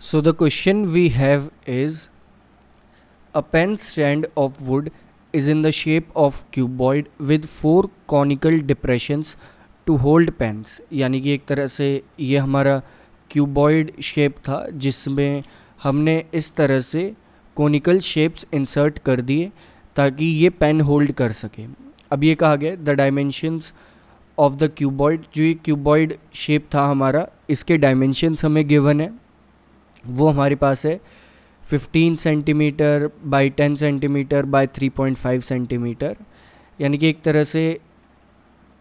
So the question we have is, a pen stand of wood is in the shape of cuboid with 4 conical depressions to hold pens. यानी कि एक तरह से ये हमारा cuboid shape था जिसमें हमने इस तरह से कॉनिकल शेप्स इंसर्ट कर दिए ताकि ये पेन होल्ड कर सके. अब ये कहा गया the dimensions of the cuboid. जो ये क्यूबॉइड शेप था हमारा, इसके डायमेंशंस हमें गिवन है. वो हमारे पास है 15 centimetre by 10 centimetre by 3.5 centimetre. यानी कि एक तरह से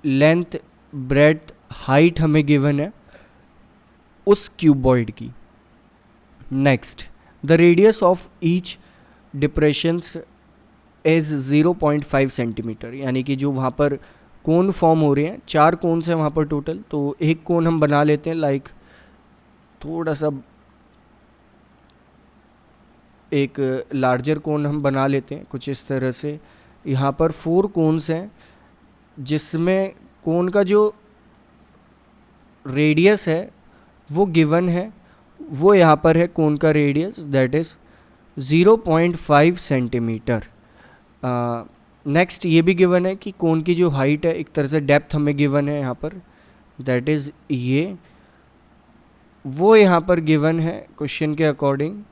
लेंथ, ब्रेड्थ, हाइट हमें गिवन है उस क्यूबॉइड की. Next, the radius of each depressions is 0.5 centimetre. यानी कि जो वहाँ पर कोन फॉर्म हो रहे हैं, 4 कोन्स हैं वहाँ पर टोटल, तो एक कोन हम बना लेते हैं लाइक थोड़ा सा एक लार्जर कोन हम बना लेते हैं कुछ इस तरह से. यहाँ पर 4 कोन्स हैं जिसमें कोन का जो रेडियस है वो गिवन है. वो यहाँ पर है कोन का radius, that is 0.5 centimetre. Next ये भी गिवन है कि कोन की जो हाइट है, एक तरह से डेप्थ हमें गिवन है यहाँ पर, दैट इज़ ये, वो यहाँ पर गिवन है क्वेश्चन के अकॉर्डिंग,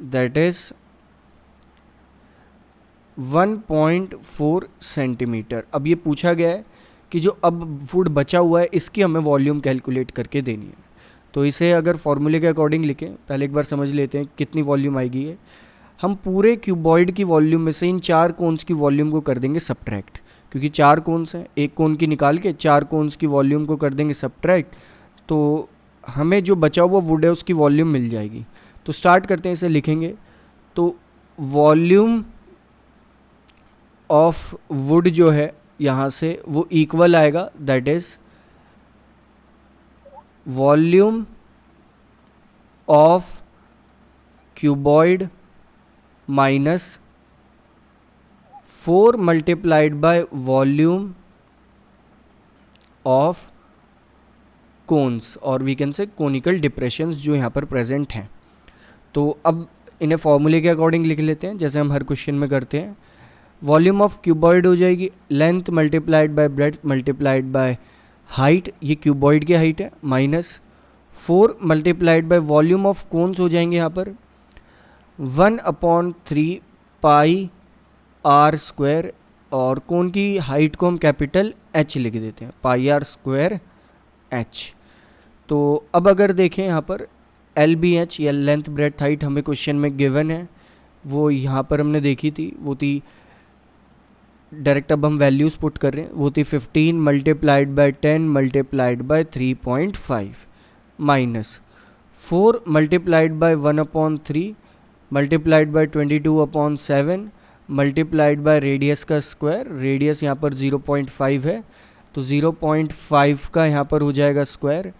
दैट इज़ 1.4 सेंटीमीटर. अब ये पूछा गया है कि जो अब वुड बचा हुआ है इसकी हमें वॉल्यूम कैलकुलेट करके देनी है. तो इसे अगर फॉर्मूले के अकॉर्डिंग लिखें, पहले एक बार समझ लेते हैं कितनी वॉल्यूम आएगी. ये हम पूरे क्यूबॉइड की वॉल्यूम में से इन 4 कोन्स की वॉल्यूम को कर देंगे सब्ट्रैक्ट, क्योंकि 4 कोन्स हैं, एक कोन की निकाल के 4 कोन्स की वॉल्यूम को कर देंगे सब्ट्रैक्ट, तो हमें जो बचा हुआ वुड है उसकी वॉल्यूम मिल जाएगी. तो स्टार्ट करते हैं, इसे लिखेंगे. तो वॉल्यूम ऑफ वुड जो है यहाँ से वो इक्वल आएगा, that is volume of cuboid minus 4 multiplied by volume of cones, और we can say conical depressions जो यहाँ पर प्रेजेंट हैं. तो अब इन्हें फॉर्मूले के अकॉर्डिंग लिख लेते हैं जैसे हम हर क्वेश्चन में करते हैं. वॉल्यूम ऑफ क्यूबॉइड हो जाएगी length multiplied by breadth multiplied by height, ये क्यूबॉइड की हाइट है, minus 4 multiplied by volume of cons हो जाएंगे यहाँ पर 1/3 पाई आर स्क्वायर, और कोन की हाइट को हम कैपिटल H लिख देते हैं, पाई आर स्क्वायर H. तो अब अगर देखें यहाँ पर LBH या लेंथ ब्रेड्थ हाइट हमें क्वेश्चन में गिवन है, वो यहाँ पर हमने देखी थी, वो थी डायरेक्ट, अब हम वैल्यूज़ पुट कर रहे हैं, वो थी 15 multiplied by 10 multiplied by 3.5 minus 4 multiplied bye 1/3 multiplied by 22/7 multiplied by radius का स्क्वायर. रेडियस यहाँ पर 0.5 है, तो 0.5 का यहाँ पर हो जाएगा स्क्वायर.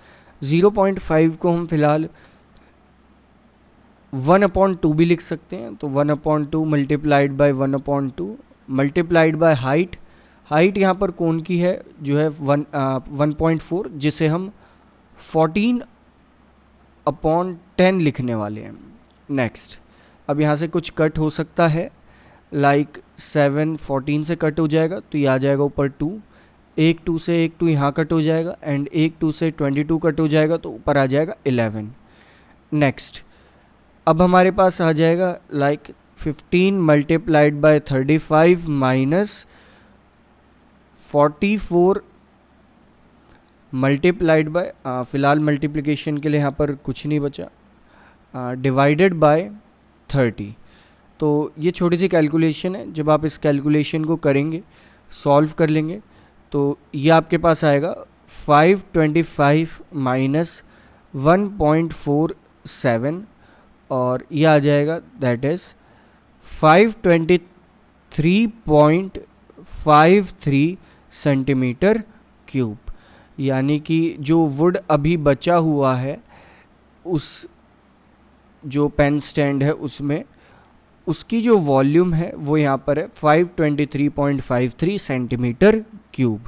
0.5 को हम फिलहाल 1/2 भी लिख सकते हैं, तो 1/2 multiplied by 1/2 multiplied by height. Height यहाँ पर कोन की है जो है 1.4, जिसे हम 14/10 लिखने वाले हैं. नेक्स्ट, अब यहाँ से कुछ कट हो सकता है, लाइक 7 14 से कट हो जाएगा, तो ये आ जाएगा ऊपर 2, एक 2 से एक 2 यहाँ कट हो जाएगा, एंड एक 2 से 22 कट हो जाएगा, तो ऊपर आ जाएगा 11. नेक्स्ट, अब हमारे पास आ जाएगा like 15 multiplied by 35 minus 44 multiplied by, फ़िलहाल मल्टीप्लिकेशन के लिए यहाँ पर कुछ नहीं बचा, डिवाइडेड बाय 30. तो ये छोटी सी कैलकुलेशन है, जब आप इस कैलकुलेशन को करेंगे, सॉल्व कर लेंगे, तो ये आपके पास आएगा 525 माइनस 1.47, और ये आ जाएगा दैट इज़ 523.53 सेंटीमीटर क्यूब. यानी कि जो वुड अभी बचा हुआ है उस जो पेन स्टैंड है उसमें, उसकी जो वॉल्यूम है वो यहाँ पर है 523.53 सेंटीमीटर क्यूब.